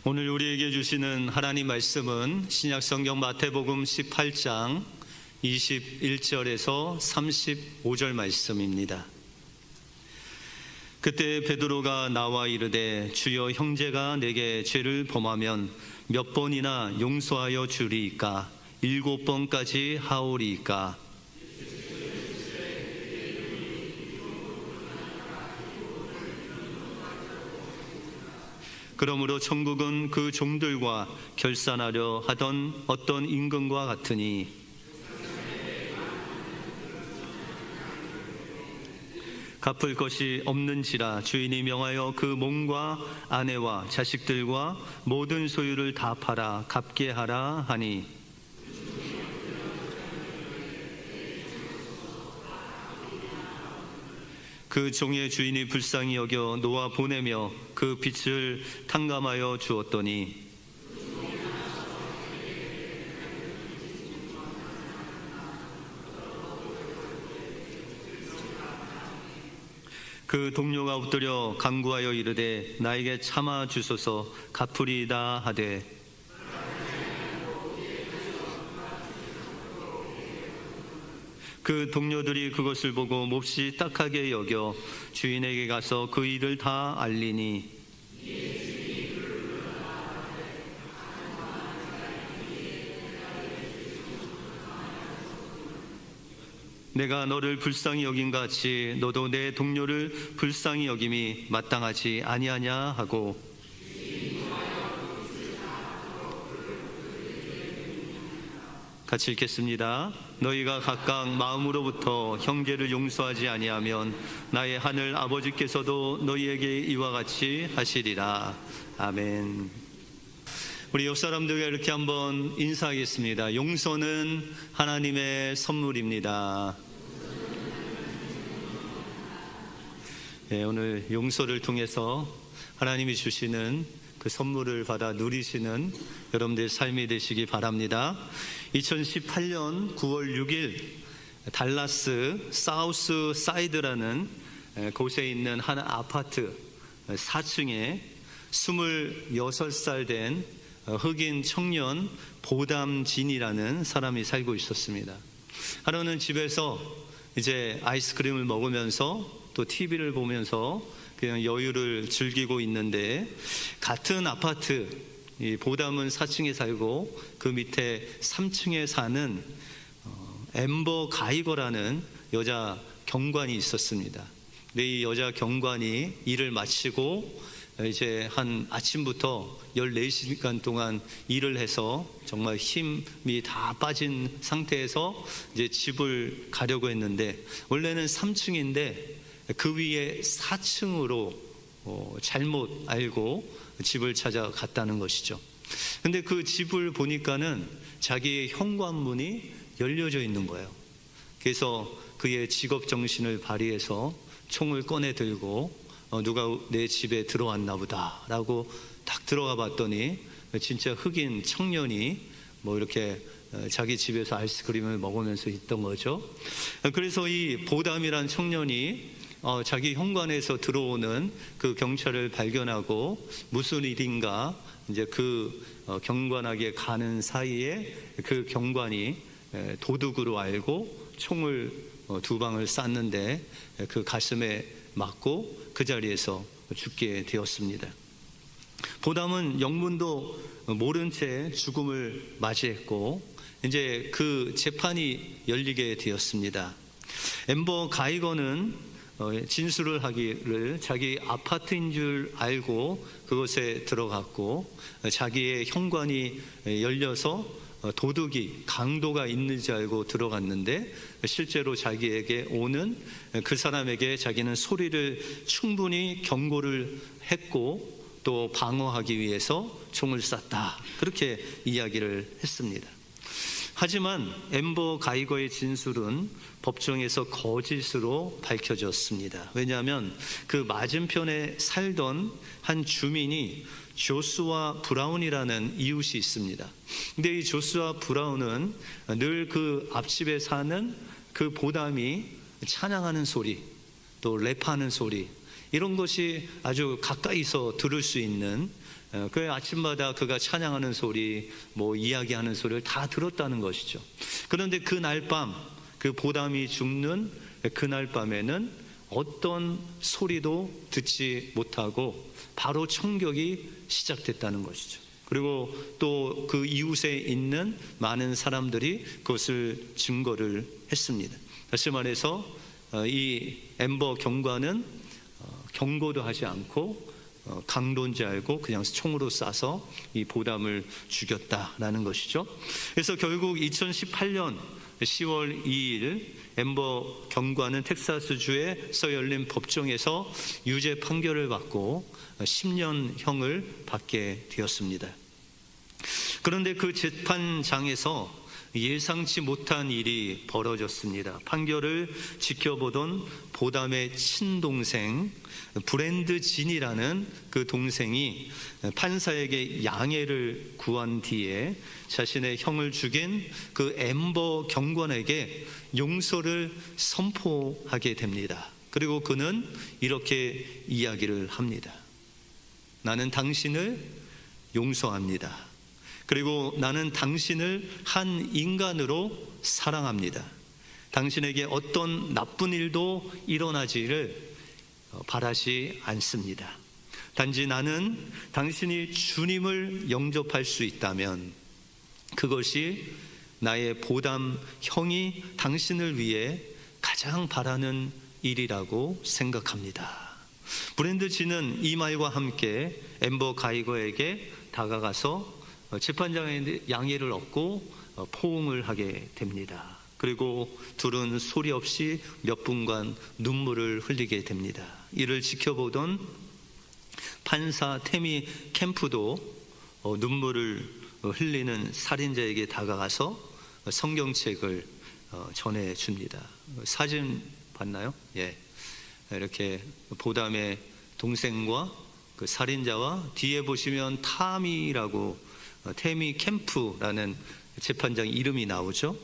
오늘 우리에게 주시는 하나님 말씀은 신약성경 마태복음 18장 21절에서 35절 말씀입니다. 그때 베드로가 나와 이르되 주여, 형제가 내게 죄를 범하면 몇 번이나 용서하여 주리이까? 7번까지 하오리이까? 그러므로 천국은 그 종들과 결산하려 하던 어떤 임금과 같으니, 갚을 것이 없는지라 주인이 명하여 그 몸과 아내와 자식들과 모든 소유를 다 팔아 갚게 하라 하니, 그 종의 주인이 불쌍히 여겨 놓아 보내며 그 빚을 탕감하여 주었더니, 그 동료가 엎드려 간구하여 이르되 나에게 참아 주소서, 갚으리이다 하되, 그 동료들이 그것을 보고 몹시 딱하게 여겨 주인에게 가서 그 일을 다 알리니, 내가 너를 불쌍히 여긴 같이 너도 내 동료를 불쌍히 여김이 마땅하지 아니하냐 하고, 같이 읽겠습니다. 너희가 각각 마음으로부터 형제를 용서하지 아니하면 나의 하늘 아버지께서도 너희에게 이와 같이 하시리라. 아멘. 우리 옆 사람들과 이렇게 한번 인사하겠습니다. 용서는 하나님의 선물입니다. 네, 오늘 용서를 통해서 하나님이 주시는 그 선물을 받아 누리시는 여러분들의 삶이 되시기 바랍니다. 2018년 9월 6일 달라스 사우스 사이드라는 곳에 있는 한 아파트 4층에 26살 된 흑인 청년 보담진이라는 사람이 살고 있었습니다. 하루는 집에서 이제 아이스크림을 먹으면서 또 TV를 보면서 그냥 여유를 즐기고 있는데, 같은 아파트, 이 보담은 4층에 살고 그 밑에 3층에 사는 앰버 가이거라는 여자 경관이 있었습니다. 근데 이 여자 경관이 일을 마치고 이제 한 아침부터 14시간 동안 일을 해서 정말 힘이 다 빠진 상태에서 이제 집을 가려고 했는데, 원래는 3층인데 그 위에 4층으로 잘못 알고 집을 찾아갔다는 것이죠. 근데 그 집을 보니까는 자기의 현관문이 열려져 있는 거예요. 그래서 그의 직업 정신을 발휘해서 총을 꺼내 들고 누가 내 집에 들어왔나 보다 라고 딱 들어가 봤더니 진짜 흑인 청년이 뭐 이렇게 자기 집에서 아이스크림을 먹으면서 있던 거죠. 그래서 이 보담이란 청년이 자기 현관에서 들어오는 그 경찰을 발견하고 무슨 일인가 이제 그 경관에게 가는 사이에 그 경관이 도둑으로 알고 총을 2방을 쐈는데 그 가슴에 맞고 그 자리에서 죽게 되었습니다. 보담은 영문도 모른 채 죽음을 맞이했고 이제 그 재판이 열리게 되었습니다. 앰버 가이거는 진술을 하기를 자기 아파트인 줄 알고 그곳에 들어갔고 자기의 현관이 열려서 도둑이 강도가 있는지 알고 들어갔는데 실제로 자기에게 오는 그 사람에게 자기는 소리를 충분히 경고를 했고 또 방어하기 위해서 총을 쐈다, 그렇게 이야기를 했습니다. 하지만 앰버 가이거의 진술은 법정에서 거짓으로 밝혀졌습니다. 왜냐하면 그 맞은편에 살던 한 주민이 조슈아 브라운이라는 이웃이 있습니다. 근데 이 조슈아 브라운은 늘 그 앞집에 사는 그 보담이 찬양하는 소리, 또 랩하는 소리, 이런 것이 아주 가까이서 들을 수 있는 그 아침마다 그가 찬양하는 소리, 이야기하는 소리를 다 들었다는 것이죠. 그런데 그날 밤, 그 보담이 죽는 그날 밤에는 어떤 소리도 듣지 못하고 바로 총격이 시작됐다는 것이죠. 그리고 또 그 이웃에 있는 많은 사람들이 그것을 증거를 했습니다. 다시 말해서 이 엠버 경관은 경고도 하지 않고 강도인지 알고 그냥 총으로 쏴서 이 보담을 죽였다라는 것이죠. 그래서 결국 2018년 10월 2일 엠버 경관은 텍사스주에서 열린 법정에서 유죄 판결을 받고 10년형을 받게 되었습니다. 그런데 그 재판장에서 예상치 못한 일이 벌어졌습니다. 판결을 지켜보던 보담의 친동생 브랜드 진이라는 그 동생이 판사에게 양해를 구한 뒤에 자신의 형을 죽인 그 엠버 경관에게 용서를 선포하게 됩니다. 그리고 그는 이렇게 이야기를 합니다. 나는 당신을 용서합니다. 그리고 나는 당신을 한 인간으로 사랑합니다. 당신에게 어떤 나쁜 일도 일어나지를 바라지 않습니다. 단지 나는 당신이 주님을 영접할 수 있다면 그것이 나의 보담 형이 당신을 위해 가장 바라는 일이라고 생각합니다. 브랜드 진은 이 말과 함께 엠버 가이거에게 다가가서 재판장의 양해를 얻고 포옹을 하게 됩니다. 그리고 둘은 소리 없이 몇 분간 눈물을 흘리게 됩니다. 이를 지켜보던 판사 태미 캠프도 눈물을 흘리는 살인자에게 다가가서 성경책을 전해줍니다. 사진 봤나요? 예. 이렇게 보담의 동생과 그 살인자와 뒤에 보시면 태미 캠프라는 재판장 이름이 나오죠.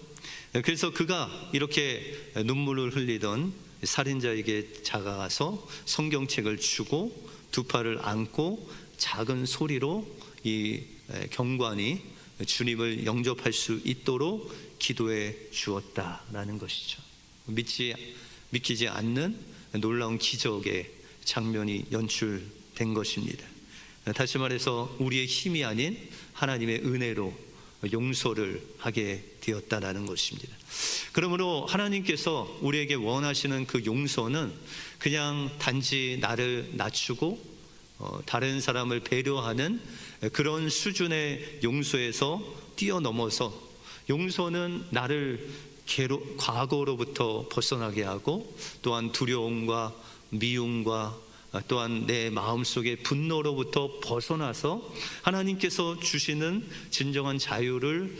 그래서 그가 이렇게 눈물을 흘리던 살인자에게 다가가서 성경책을 주고 두 팔을 안고 작은 소리로 이 경관이 주님을 영접할 수 있도록 기도해 주었다라는 것이죠. 믿기지 않는 놀라운 기적의 장면이 연출된 것입니다. 다시 말해서 우리의 힘이 아닌 하나님의 은혜로 용서를 하게 되었다라는 것입니다. 그러므로 하나님께서 우리에게 원하시는 그 용서는 그냥 단지 나를 낮추고 다른 사람을 배려하는 그런 수준의 용서에서 뛰어넘어서 용서는 나를 과거로부터 벗어나게 하고 또한 두려움과 미움과 또한 내 마음속의 분노로부터 벗어나서 하나님께서 주시는 진정한 자유를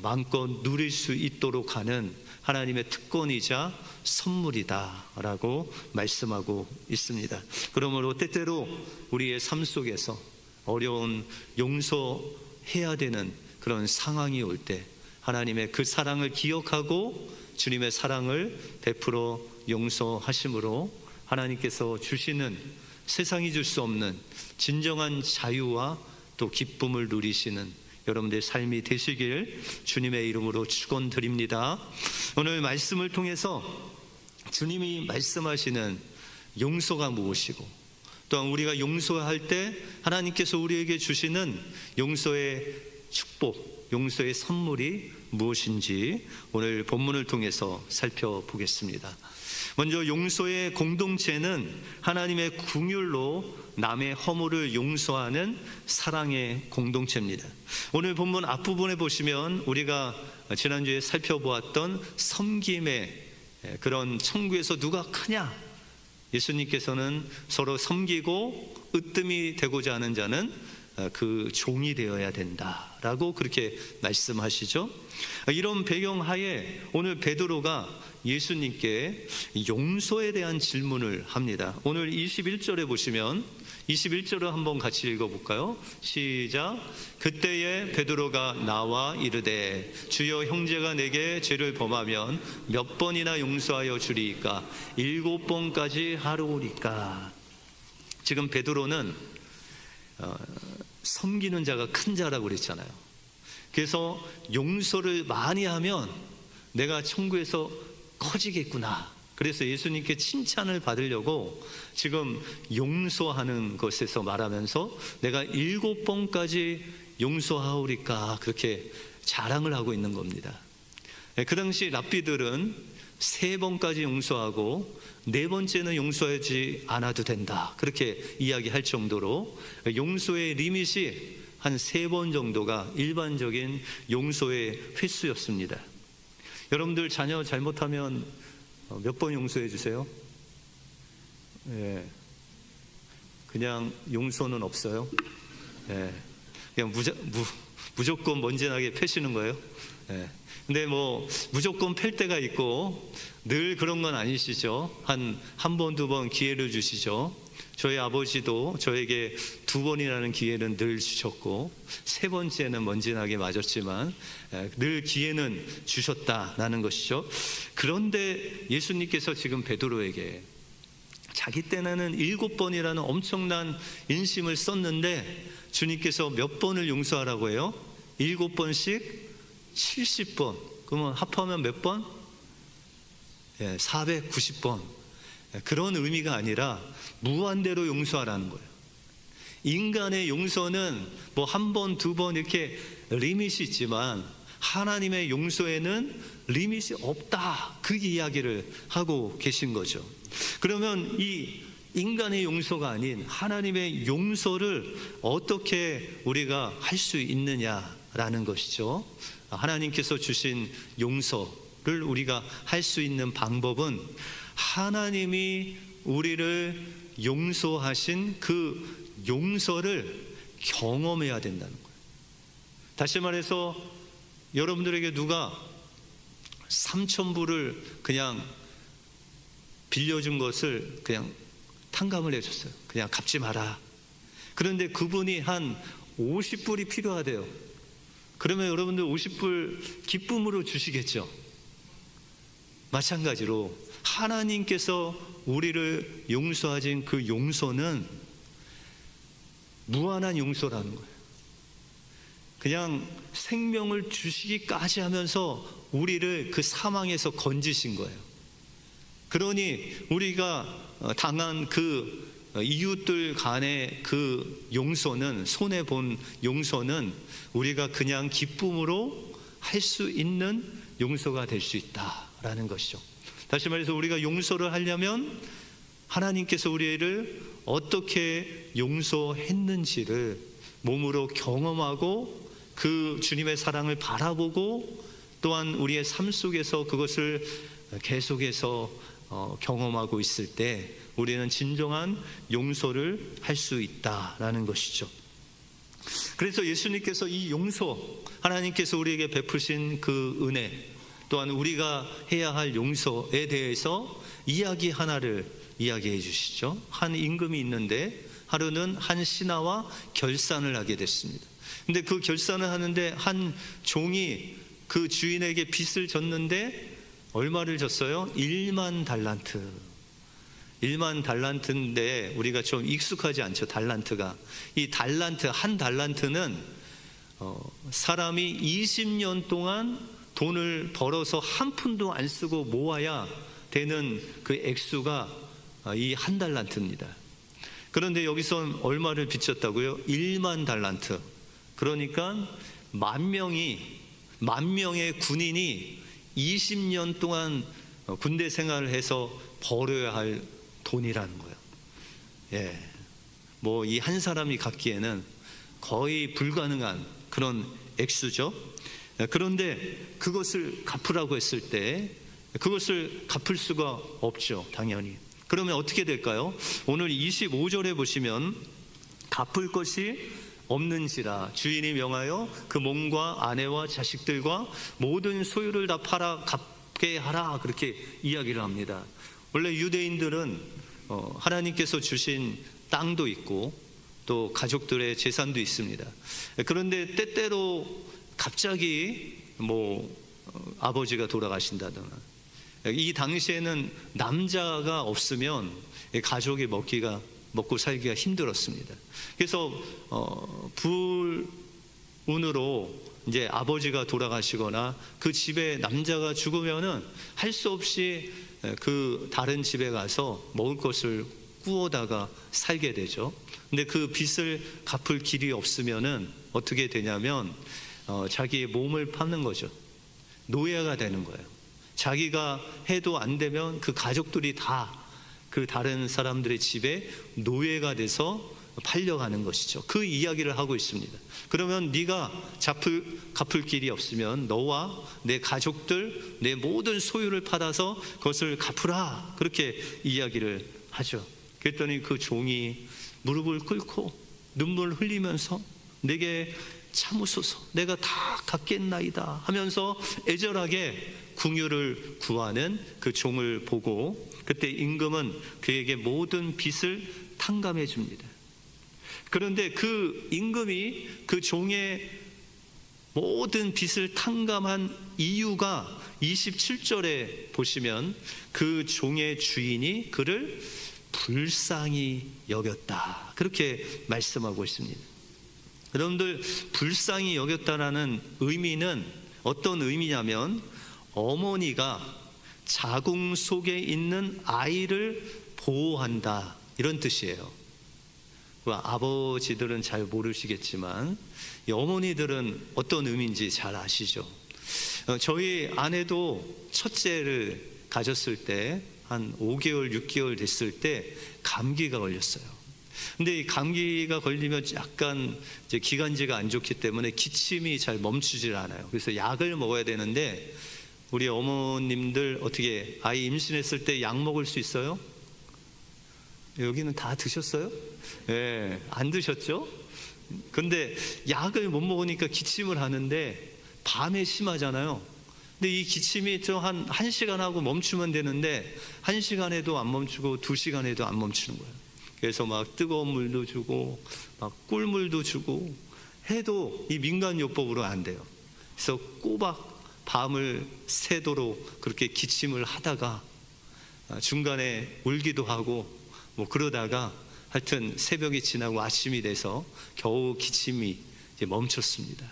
마음껏 누릴 수 있도록 하는 하나님의 특권이자 선물이다라고 말씀하고 있습니다. 그러므로 때때로 우리의 삶 속에서 어려운 용서해야 되는 그런 상황이 올 때 하나님의 그 사랑을 기억하고 주님의 사랑을 베풀어 용서하심으로 하나님께서 주시는 세상이 줄 수 없는 진정한 자유와 또 기쁨을 누리시는 여러분들의 삶이 되시길 주님의 이름으로 축원드립니다. 오늘 말씀을 통해서 주님이 말씀하시는 용서가 무엇이고 또한 우리가 용서할 때 하나님께서 우리에게 주시는 용서의 축복, 용서의 선물이 무엇인지 오늘 본문을 통해서 살펴보겠습니다. 먼저 용서의 공동체는 하나님의 긍휼로 남의 허물을 용서하는 사랑의 공동체입니다. 오늘 본문 앞부분에 보시면 우리가 지난주에 살펴보았던 섬김의 그런 천국에서 누가 크냐? 예수님께서는 서로 섬기고 으뜸이 되고자 하는 자는 그 종이 되어야 된다라고 그렇게 말씀하시죠. 이런 배경하에 오늘 베드로가 예수님께 용서에 대한 질문을 합니다. 오늘 21절에 보시면 21절을 한번 같이 읽어볼까요? 시작. 그때에 베드로가 나와 이르되 주여 형제가 내게 죄를 범하면 몇 번이나 용서하여 주리이까 7번까지 하루오리까. 지금 베드로는 섬기는 자가 큰 자라고 그랬잖아요. 그래서 용서를 많이 하면 내가 천국에서 커지겠구나. 그래서 예수님께 칭찬을 받으려고 지금 용서하는 것에서 말하면서 내가 7번까지 용서하오리까 그렇게 자랑을 하고 있는 겁니다. 그 당시 랍비들은 3번까지 용서하고 4번째는 용서하지 않아도 된다 그렇게 이야기할 정도로 용서의 리밋이 한 3번 정도가 일반적인 용서의 횟수였습니다. 여러분들 자녀 잘못하면 몇 번 용서해 주세요? 예. 그냥 용서는 없어요? 예. 그냥 무조건 먼지나게 패시는 거예요? 예. 근데 뭐 무조건 팰 때가 있고 늘 그런 건 아니시죠? 한 번, 2번 기회를 주시죠. 저희 아버지도 저에게 2번이라는 기회는 늘 주셨고 3번째는 먼지나게 맞았지만 늘 기회는 주셨다라는 것이죠. 그런데 예수님께서 지금 베드로에게 자기 때는 7번이라는 엄청난 인심을 썼는데 주님께서 몇 번을 용서하라고 해요? 7번씩 70번. 그러면 합하면 몇 번? 490번. 그런 의미가 아니라 무한대로 용서하라는 거예요. 인간의 용서는 뭐 1번, 2번 이렇게 리밋이 있지만 하나님의 용서에는 리밋이 없다. 그 이야기를 하고 계신 거죠. 그러면 이 인간의 용서가 아닌 하나님의 용서를 어떻게 우리가 할 수 있느냐라는 것이죠. 하나님께서 주신 용서를 우리가 할 수 있는 방법은 하나님이 우리를 용서하신 그 용서를 경험해야 된다는 거예요. 다시 말해서 여러분들에게 누가 3,000불을 그냥 빌려준 것을 그냥 탕감을 해줬어요. 그냥 갚지 마라. 그런데 그분이 한 50불이 필요하대요. 그러면 여러분들 50불 기쁨으로 주시겠죠? 마찬가지로 하나님께서 우리를 용서하신 그 용서는 무한한 용서라는 거예요. 그냥 생명을 주시기까지 하면서 우리를 그 사망에서 건지신 거예요. 그러니 우리가 당한 그 이웃들 간의 그 용서는, 손해본 용서는 우리가 그냥 기쁨으로 할 수 있는 용서가 될 수 있다라는 것이죠. 다시 말해서 우리가 용서를 하려면 하나님께서 우리를 어떻게 용서했는지를 몸으로 경험하고 그 주님의 사랑을 바라보고 또한 우리의 삶 속에서 그것을 계속해서 경험하고 있을 때 우리는 진정한 용서를 할 수 있다라는 것이죠. 그래서 예수님께서 이 용서, 하나님께서 우리에게 베푸신 그 은혜, 또한 우리가 해야 할 용서에 대해서 이야기 하나를 이야기해 주시죠. 한 임금이 있는데 하루는 한 신하와 결산을 하게 됐습니다. 근데 그 결산을 하는데 한 종이 그 주인에게 빚을 졌는데 얼마를 졌어요? 1만 달란트. 1만 달란트인데 우리가 좀 익숙하지 않죠. 달란트가. 이 달란트, 한 달란트는 사람이 20년 동안 돈을 벌어서 한 푼도 안 쓰고 모아야 되는 그 액수가 이 한 달란트입니다. 그런데 여기서 얼마를 빚졌다고요? 1만 달란트. 그러니까 만 명의 군인이 20년 동안 군대 생활을 해서 벌어야 할 돈이라는 거예요. 예. 뭐 이 한 사람이 갚기에는 거의 불가능한 그런 액수죠. 그런데 그것을 갚으라고 했을 때 그것을 갚을 수가 없죠. 당연히. 그러면 어떻게 될까요? 오늘 25절에 보시면 갚을 것이 없는지라 주인이 명하여 그 몸과 아내와 자식들과 모든 소유를 다 팔아 갚게 하라 그렇게 이야기를 합니다. 원래 유대인들은 하나님께서 주신 땅도 있고 또 가족들의 재산도 있습니다. 그런데 때때로 갑자기 아버지가 돌아가신다거나 이 당시에는 남자가 없으면 가족이 먹기가 먹고 살기가 힘들었습니다. 그래서 불운으로 이제 아버지가 돌아가시거나 그 집에 남자가 죽으면은 할 수 없이 그 다른 집에 가서 먹을 것을 구워다가 살게 되죠. 근데 그 빚을 갚을 길이 없으면은 어떻게 되냐면 자기의 몸을 파는 거죠. 노예가 되는 거예요. 자기가 해도 안 되면 그 가족들이 다 그 다른 사람들의 집에 노예가 돼서 팔려가는 것이죠. 그 이야기를 하고 있습니다. 그러면 네가 갚을 길이 없으면 너와 내 가족들, 내 모든 소유를 팔아서 그것을 갚으라, 그렇게 이야기를 하죠. 그랬더니 그 종이 무릎을 꿇고 눈물 흘리면서 내게 참으소서, 내가 다 갚겠나이다 하면서 애절하게 궁유를 구하는 그 종을 보고, 그때 임금은 그에게 모든 빚을 탕감해 줍니다. 그런데 그 임금이 그 종의 모든 빚을 탕감한 이유가 27절에 보시면 그 종의 주인이 그를 불쌍히 여겼다, 그렇게 말씀하고 있습니다. 여러분들, 불쌍히 여겼다라는 의미는 어떤 의미냐면 어머니가 자궁 속에 있는 아이를 보호한다, 이런 뜻이에요. 아버지들은 잘 모르시겠지만 이 어머니들은 어떤 의미인지 잘 아시죠? 저희 아내도 첫째를 가졌을 때 한 5개월, 6개월 됐을 때 감기가 걸렸어요. 근데 이 감기가 걸리면 약간 이제 기관지가 안 좋기 때문에 기침이 잘 멈추질 않아요. 그래서 약을 먹어야 되는데 우리 어머님들 어떻게 아이 임신했을 때 약 먹을 수 있어요? 여기는 다 드셨어요? 네, 안 드셨죠? 근데 약을 못 먹으니까 기침을 하는데 밤에 심하잖아요. 근데 이 기침이 좀 한 1시간 하고 멈추면 되는데 1시간에도 안 멈추고 2시간에도 안 멈추는 거예요. 그래서 막 뜨거운 물도 주고 막 꿀물도 주고 해도 이 민간요법으로 안 돼요. 그래서 꼬박 밤을 새도록 그렇게 기침을 하다가 중간에 울기도 하고 뭐 그러다가 하여튼 새벽이 지나고 아침이 돼서 겨우 기침이 이제 멈췄습니다.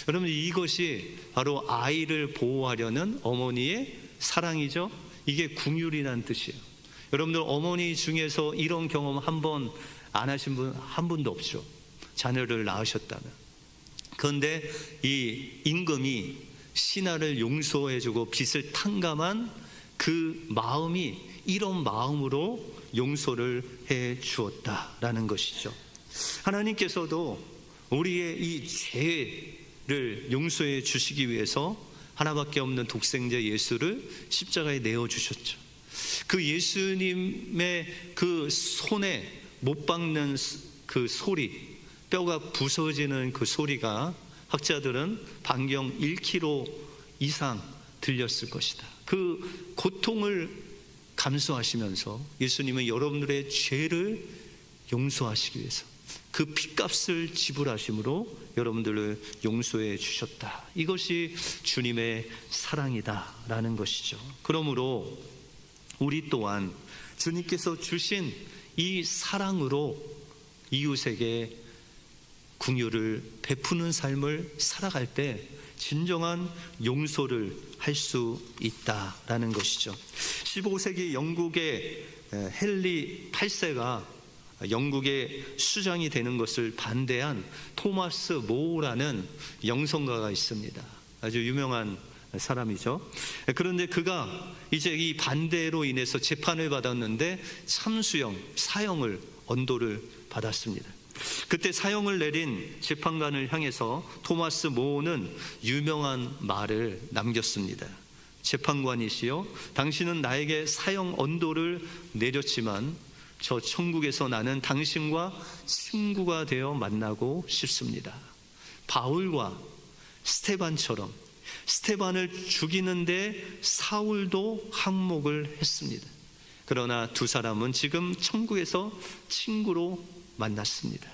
여러분, 이것이 바로 아이를 보호하려는 어머니의 사랑이죠. 이게 궁율이라는 뜻이에요. 여러분들, 어머니 중에서 이런 경험 한 번 안 하신 분 한 분도 없죠. 자녀를 낳으셨다면. 그런데 이 임금이 신하를 용서해주고 빚을 탕감한 그 마음이 이런 마음으로 용서를 해 주었다라는 것이죠. 하나님께서도 우리의 이 죄를 용서해 주시기 위해서 하나밖에 없는 독생자 예수를 십자가에 내어 주셨죠. 그 예수님의 그 손에 못 박는 그 소리, 뼈가 부서지는 그 소리가 학자들은 반경 1km 이상 들렸을 것이다. 그 고통을 감수하시면서 예수님은 여러분들의 죄를 용서하시기 위해서 그 핏값을 지불하심으로 여러분들을 용서해 주셨다. 이것이 주님의 사랑이다라는 것이죠. 그러므로 우리 또한 주님께서 주신 이 사랑으로 이웃에게 긍휼을 베푸는 삶을 살아갈 때 진정한 용서를 할 수 있다라는 것이죠. 15세기 영국의 헨리 8세가 영국의 수장이 되는 것을 반대한 토마스 모우라는 영성가가 있습니다. 아주 유명한 사람이죠. 그런데 그가 이제 이 반대로 인해서 재판을 받았는데 참수형, 사형을 언도를 받았습니다. 그때 사형을 내린 재판관을 향해서 토마스 모우는 유명한 말을 남겼습니다. 재판관이시여, 당신은 나에게 사형 언도를 내렸지만 저 천국에서 나는 당신과 친구가 되어 만나고 싶습니다. 바울과 스테반처럼 스테반을 죽이는데 사울도 항목을 했습니다. 그러나 두 사람은 지금 천국에서 친구로 만났습니다.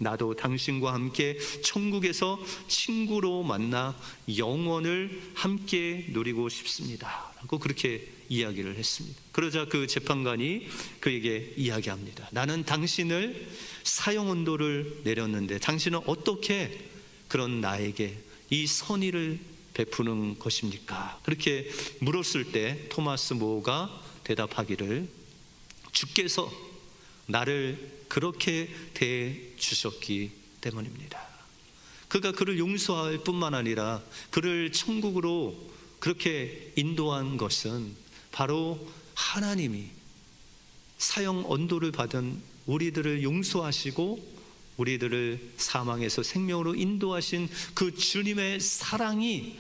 나도 당신과 함께 천국에서 친구로 만나 영원을 함께 누리고 싶습니다 라고 그렇게 이야기를 했습니다. 그러자 그 재판관이 그에게 이야기합니다. 나는 당신을 사형언도를 내렸는데 당신은 어떻게 그런 나에게 이 선의를 베푸는 것입니까? 그렇게 물었을 때 토마스 모가 대답하기를, 주께서 나를 그렇게 대해 주셨기 때문입니다. 그가 그를 용서할 뿐만 아니라 그를 천국으로 그렇게 인도한 것은 바로 하나님이 사형 언도를 받은 우리들을 용서하시고 우리들을 사망에서 생명으로 인도하신 그 주님의 사랑이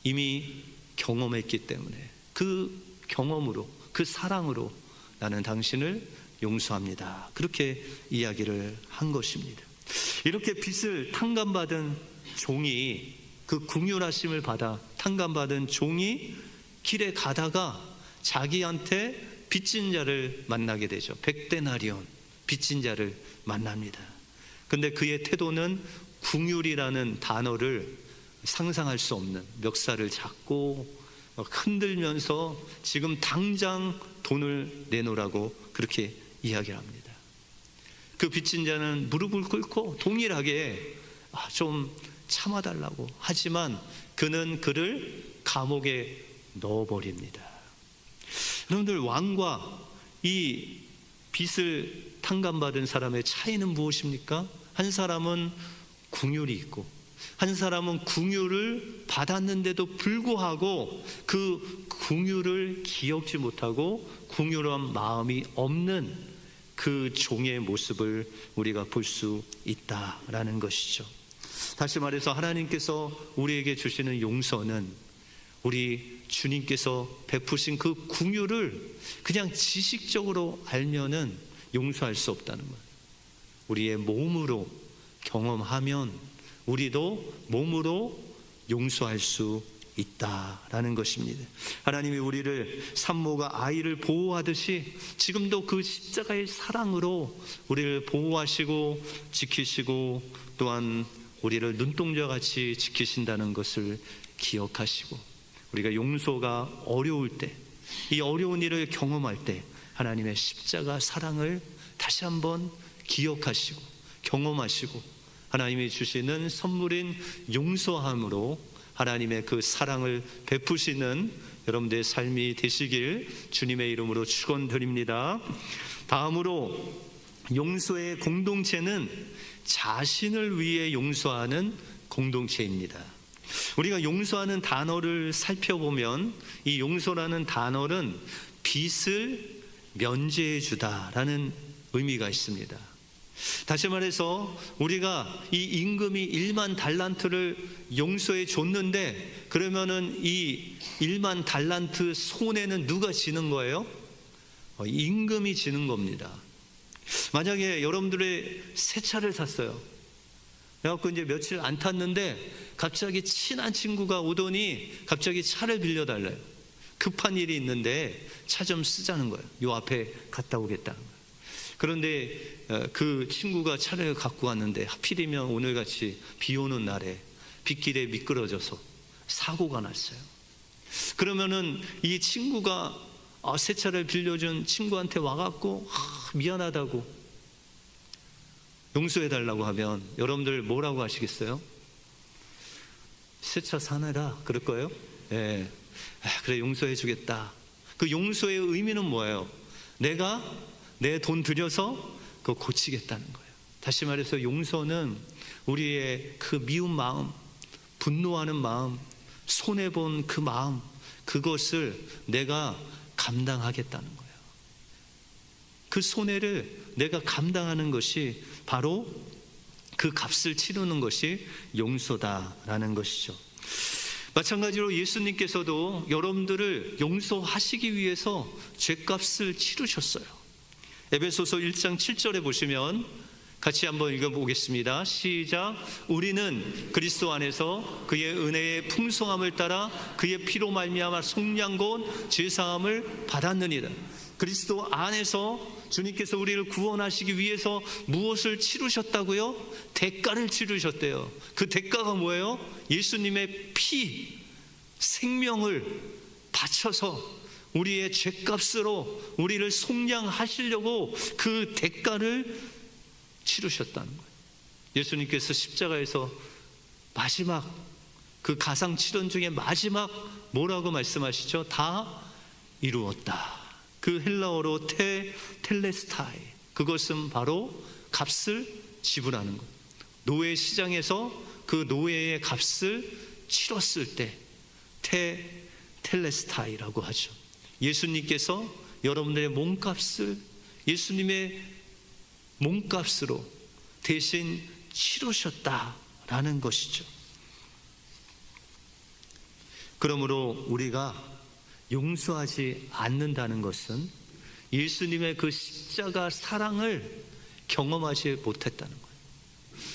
이미 경험했기 때문에 그 경험으로, 그 사랑으로 나는 당신을 용서합니다. 그렇게 이야기를 한 것입니다. 이렇게 빚을 탕감받은 종이, 그 긍휼하심을 받아 탕감받은 종이 길에 가다가 자기한테 빚진 자를 만나게 되죠. 100데나리온 빚진 자를 만납니다. 근데 그의 태도는 긍휼이라는 단어를 상상할 수 없는, 멱살을 잡고 흔들면서 지금 당장 돈을 내놓으라고 그렇게 이야기를 합니다. 그 빚진 자는 무릎을 꿇고 동일하게 좀 참아달라고 하지만 그는 그를 감옥에 넣어버립니다. 여러분들, 왕과 이 빚을 탕감받은 사람의 차이는 무엇입니까? 한 사람은 긍휼이 있고 한 사람은 긍휼을 받았는데도 불구하고 그 긍휼을 기억지 못하고 긍휼한 마음이 없는 그 종의 모습을 우리가 볼 수 있다라는 것이죠. 다시 말해서 하나님께서 우리에게 주시는 용서는 우리 주님께서 베푸신 그 긍휼을 그냥 지식적으로 알면은 용서할 수 없다는 거예요. 우리의 몸으로 경험하면 우리도 몸으로 용서할 수 있다라는 것입니다. 하나님이 우리를 산모가 아이를 보호하듯이 지금도 그 십자가의 사랑으로 우리를 보호하시고 지키시고 또한 우리를 눈동자같이 지키신다는 것을 기억하시고, 우리가 용서가 어려울 때, 이 어려운 일을 경험할 때 하나님의 십자가 사랑을 다시 한번 기억하시고 경험하시고 하나님이 주시는 선물인 용서함으로 하나님의 그 사랑을 베푸시는 여러분들의 삶이 되시길 주님의 이름으로 축원드립니다. 다음으로 용서의 공동체는 자신을 위해 용서하는 공동체입니다. 우리가 용서하는 단어를 살펴보면 이 용서라는 단어는 빚을 면제해 주다라는 의미가 있습니다. 다시 말해서 우리가 이 임금이 1만 달란트를 용서해 줬는데 그러면은 이 1만 달란트 손해는 누가 지는 거예요? 임금이 지는 겁니다. 만약에 여러분들의 새 차를 샀어요. 그래갖고 이제 며칠 안 탔는데 갑자기 친한 친구가 오더니 갑자기 차를 빌려달래요. 급한 일이 있는데 차 좀 쓰자는 거예요. 요 앞에 갔다 오겠다는 거예요. 그런데 그 친구가 차를 갖고 왔는데 하필이면 오늘같이 비 오는 날에 빗길에 미끄러져서 사고가 났어요. 그러면은 이 친구가 새 차를 빌려준 친구한테 와갖고 미안하다고 용서해달라고 하면 여러분들 뭐라고 하시겠어요? 새 차 사내라 그럴 거예요? 네. 그래 용서해주겠다. 그 용서의 의미는 뭐예요? 내가 내 돈 들여서 그거 고치겠다는 거예요. 다시 말해서 용서는 우리의 그 미운 마음, 분노하는 마음, 손해본 그 마음, 그것을 내가 감당하겠다는 거예요. 그 손해를 내가 감당하는 것이 바로 그 값을 치르는 것이 용서다라는 것이죠. 마찬가지로 예수님께서도 여러분들을 용서하시기 위해서 죄값을 치르셨어요. 에베소서 1장 7절에 보시면 같이 한번 읽어보겠습니다. 시작. 우리는 그리스도 안에서 그의 은혜의 풍성함을 따라 그의 피로 말미암아 속량곧 죄사함을 받았느니라. 그리스도 안에서 주님께서 우리를 구원하시기 위해서 무엇을 치르셨다고요? 대가를 치르셨대요. 그 대가가 뭐예요? 예수님의 피, 생명을 바쳐서 우리의 죄값으로 우리를 속량하시려고 그 대가를 치르셨다는 거예요. 예수님께서 십자가에서 마지막 그 가상칠언 중에 마지막 뭐라고 말씀하시죠? 다 이루었다. 그 헬라어로 텔레스타이, 그것은 바로 값을 지불하는 것. 노예 시장에서 그 노예의 값을 치렀을 때 텔레스타이라고 하죠. 예수님께서 여러분들의 몸값을 예수님의 몸값으로 대신 치르셨다라는 것이죠. 그러므로 우리가 용서하지 않는다는 것은 예수님의 그 십자가 사랑을 경험하지 못했다는 거예요.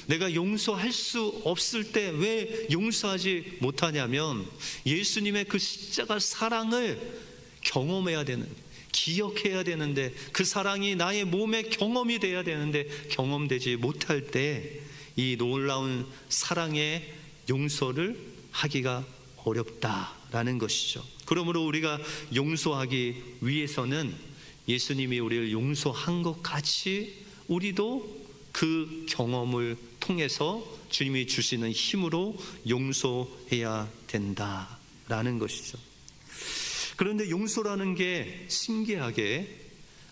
내가 용서할 수 없을 때 왜 용서하지 못하냐면 예수님의 그 십자가 사랑을 경험해야 되는, 기억해야 되는데, 그 사랑이 나의 몸에 경험이 돼야 되는데 경험되지 못할 때 이 놀라운 사랑의 용서를 하기가 어렵다라는 것이죠. 그러므로 우리가 용서하기 위해서는 예수님이 우리를 용서한 것 같이 우리도 그 경험을 통해서 주님이 주시는 힘으로 용서해야 된다라는 것이죠. 그런데 용서라는 게 신기하게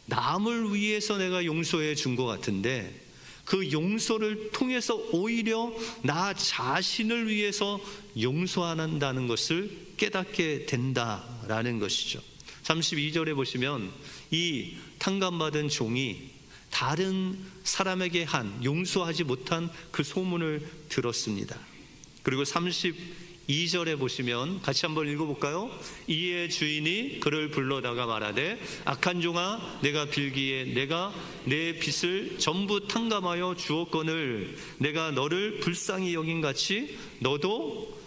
남을 위해서 내가 용서해 준 것 같은데 그 용서를 통해서 오히려 나 자신을 위해서 용서한다는 것을 깨닫게 된다라는 것이죠. 32절에 보시면 이 탕감받은 종이 다른 사람에게 한 용서하지 못한 그 소문을 들었습니다. 그리고 32절에 보시면 같이 한번 읽어볼까요? 이에 주인이 그를 불러다가 말하되 악한 종아, 내가 빌기에 내가 내 빚을 전부 탕감하여 주었거늘 내가 너를 불쌍히 여김같이 너도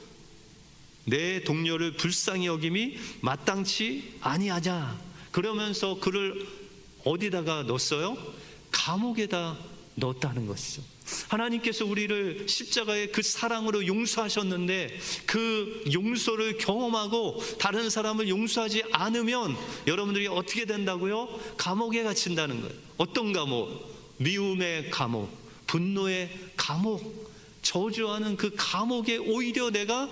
내 동료를 불쌍히 여김이 마땅치 아니하냐. 그러면서 그를 어디다가 넣었어요? 감옥에다 넣었다는 것이죠. 하나님께서 우리를 십자가의 그 사랑으로 용서하셨는데 그 용서를 경험하고 다른 사람을 용서하지 않으면 여러분들이 어떻게 된다고요? 감옥에 갇힌다는 거예요. 어떤 감옥? 미움의 감옥, 분노의 감옥, 저주하는 그 감옥에 오히려 내가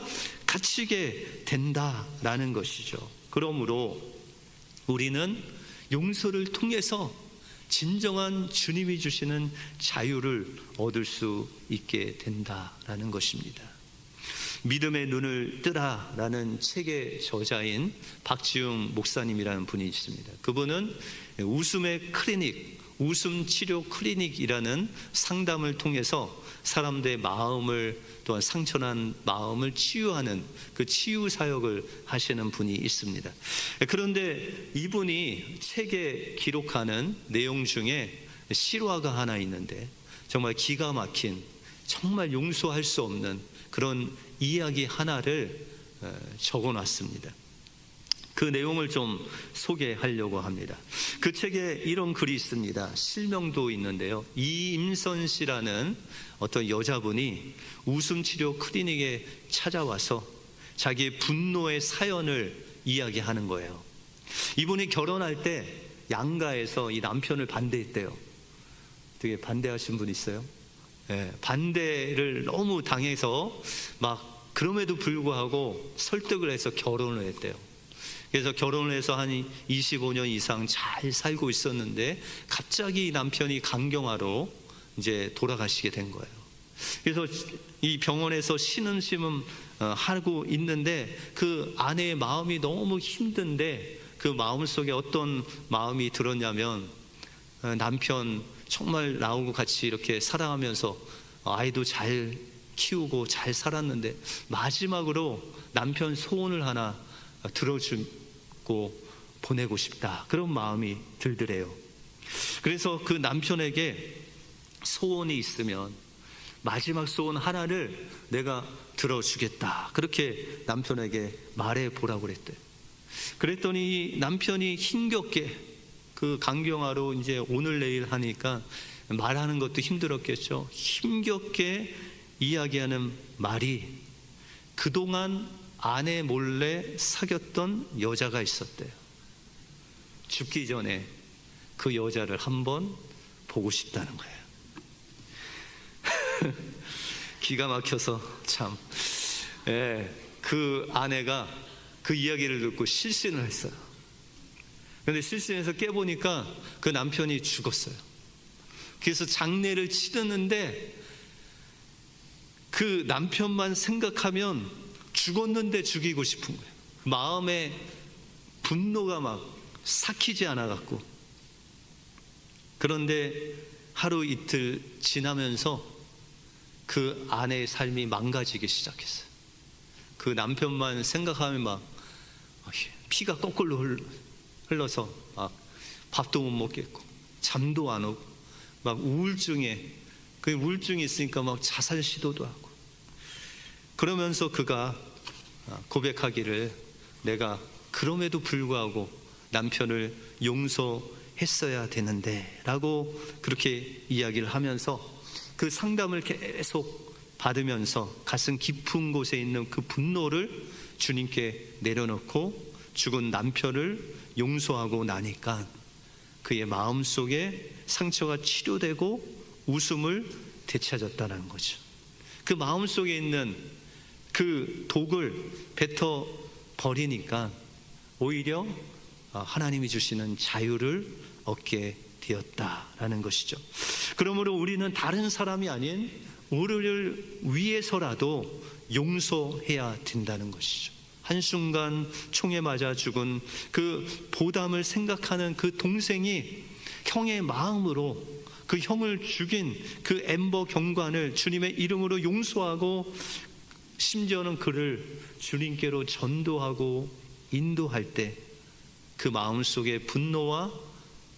갇히게 된다라는 것이죠. 그러므로 우리는 용서를 통해서 진정한 주님이 주시는 자유를 얻을 수 있게 된다라는 것입니다. 믿음의 눈을 뜨라라는 책의 저자인 박지웅 목사님이라는 분이 있습니다. 그분은 웃음의 클리닉, 웃음 치료 클리닉이라는 상담을 통해서 사람들의 마음을, 또한 상처난 마음을 치유하는 그 치유 사역을 하시는 분이 있습니다. 그런데 이분이 책에 기록하는 내용 중에 실화가 하나 있는데 정말 기가 막힌, 정말 용서할 수 없는 그런 이야기 하나를 적어놨습니다. 그 내용을 좀 소개하려고 합니다. 그 책에 이런 글이 있습니다. 실명도 있는데요. 이임선 씨라는 어떤 여자분이 웃음치료 클리닉에 찾아와서 자기의 분노의 사연을 이야기하는 거예요. 이분이 결혼할 때 양가에서 이 남편을 반대했대요. 되게 반대하신 분 있어요? 네, 반대를 너무 당해서 막 그럼에도 불구하고 설득을 해서 결혼을 했대요. 그래서 결혼을 해서 한 25년 이상 잘 살고 있었는데 갑자기 남편이 간경화로 이제 돌아가시게 된 거예요. 그래서 이 병원에서 쉬는 쉼은 하고 있는데 그 아내의 마음이 너무 힘든데 그 마음 속에 어떤 마음이 들었냐면 남편 정말 나하고 같이 이렇게 사랑하면서 아이도 잘 키우고 잘 살았는데 마지막으로 남편 소원을 하나 들어주고 보내고 싶다, 그런 마음이 들더래요. 그래서 그 남편에게 소원이 있으면 마지막 소원 하나를 내가 들어주겠다, 그렇게 남편에게 말해 보라고 그랬대요. 그랬더니 남편이 힘겹게 그 강경화로 이제 오늘 내일 하니까 말하는 것도 힘들었겠죠. 힘겹게 이야기하는 말이 그동안 아내 몰래 사귀었던 여자가 있었대요. 죽기 전에 그 여자를 한번 보고 싶다는 거예요. 기가 막혀서 참, 그 아내가 그 이야기를 듣고 실신을 했어요. 그런데 실신해서 깨보니까 그 남편이 죽었어요. 그래서 장례를 치르는데 그 남편만 생각하면 죽었는데 죽이고 싶은 거예요. 마음에 분노가 막 삭히지 않아갖고. 그런데 하루 이틀 지나면서 그 아내의 삶이 망가지기 시작했어요. 그 남편만 생각하면 막 피가 거꾸로 흘러서 막 밥도 못 먹겠고 잠도 안 오고 막 그 우울증이 있으니까 막 자살 시도도 하고. 그러면서 그가 고백하기를 내가 그럼에도 불구하고 남편을 용서했어야 되는데 라고 그렇게 이야기를 하면서 그 상담을 계속 받으면서 가슴 깊은 곳에 있는 그 분노를 주님께 내려놓고 죽은 남편을 용서하고 나니까 그의 마음속에 상처가 치료되고 웃음을 되찾았다는 거죠. 그 마음속에 있는 그 독을 뱉어 버리니까 오히려 하나님이 주시는 자유를 얻게 되었다라는 것이죠. 그러므로 우리는 다른 사람이 아닌 우리를 위해서라도 용서해야 된다는 것이죠. 한순간 총에 맞아 죽은 그 보담을 생각하는 그 동생이 형의 마음으로 그 형을 죽인 그 엠버 경관을 주님의 이름으로 용서하고 심지어는 그를 주님께로 전도하고 인도할 때 그 마음속에 분노와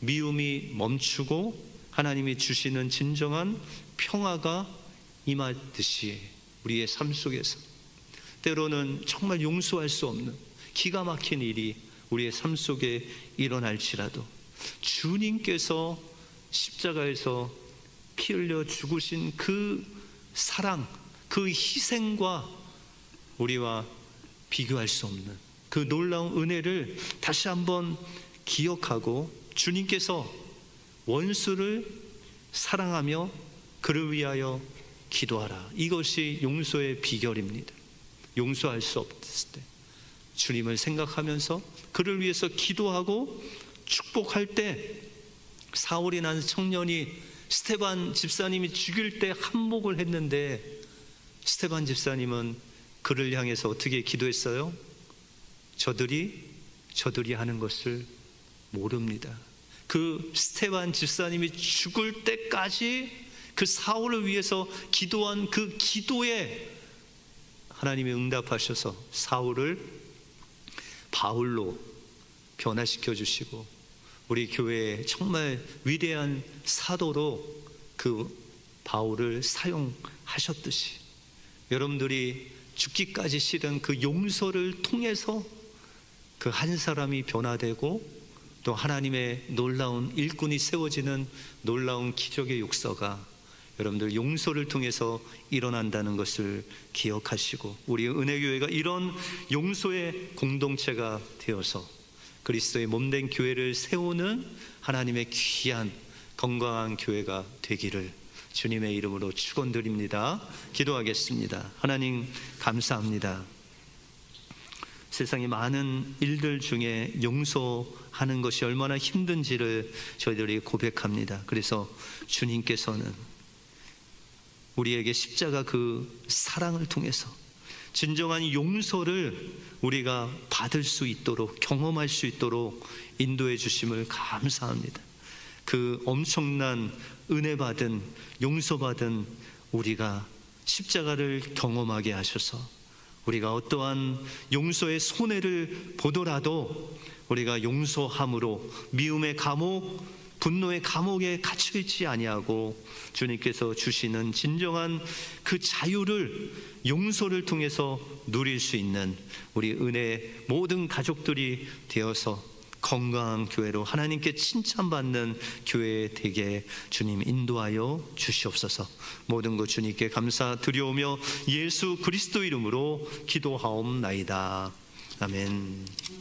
미움이 멈추고 하나님이 주시는 진정한 평화가 임하듯이 우리의 삶 속에서 때로는 정말 용서할 수 없는 기가 막힌 일이 우리의 삶 속에 일어날지라도 주님께서 십자가에서 피 흘려 죽으신 그 사랑, 그 희생과 우리와 비교할 수 없는 그 놀라운 은혜를 다시 한번 기억하고 주님께서 원수를 사랑하며 그를 위하여 기도하라. 이것이 용서의 비결입니다. 용서할 수 없을 때 주님을 생각하면서 그를 위해서 기도하고 축복할 때 사울이라는 청년이 스데반 집사님이 죽일 때 한몫을 했는데 스데반 집사님은 그를 향해서 어떻게 기도했어요? 저들이 하는 것을 모릅니다. 그 스데반 집사님이 죽을 때까지 그 사울을 위해서 기도한 그 기도에 하나님이 응답하셔서 사울을 바울로 변화시켜 주시고 우리 교회에 정말 위대한 사도로 그 바울을 사용하셨듯이 여러분들이 죽기까지 싫은 그 용서를 통해서 그 한 사람이 변화되고 또 하나님의 놀라운 일꾼이 세워지는 놀라운 기적의 역사가 여러분들 용서를 통해서 일어난다는 것을 기억하시고 우리 은혜교회가 이런 용서의 공동체가 되어서 그리스도의 몸된 교회를 세우는 하나님의 귀한 건강한 교회가 되기를 주님의 이름으로 축원드립니다. 기도하겠습니다. 하나님 감사합니다. 세상의 많은 일들 중에 용서하는 것이 얼마나 힘든지를 저희들이 고백합니다. 그래서 주님께서는 우리에게 십자가 그 사랑을 통해서 진정한 용서를 우리가 받을 수 있도록 경험할 수 있도록 인도해 주심을 감사합니다. 그 엄청난 은혜 받은 용서받은 우리가 십자가를 경험하게 하셔서 우리가 어떠한 용서의 손해를 보더라도 우리가 용서함으로 미움의 감옥, 분노의 감옥에 갇혀있지 아니하고 주님께서 주시는 진정한 그 자유를 용서를 통해서 누릴 수 있는 우리 은혜의 모든 가족들이 되어서 건강한 교회로 하나님께 칭찬받는 교회 되게 주님 인도하여 주시옵소서. 모든 것 주님께 감사드리오며 예수 그리스도 이름으로 기도하옵나이다. 아멘.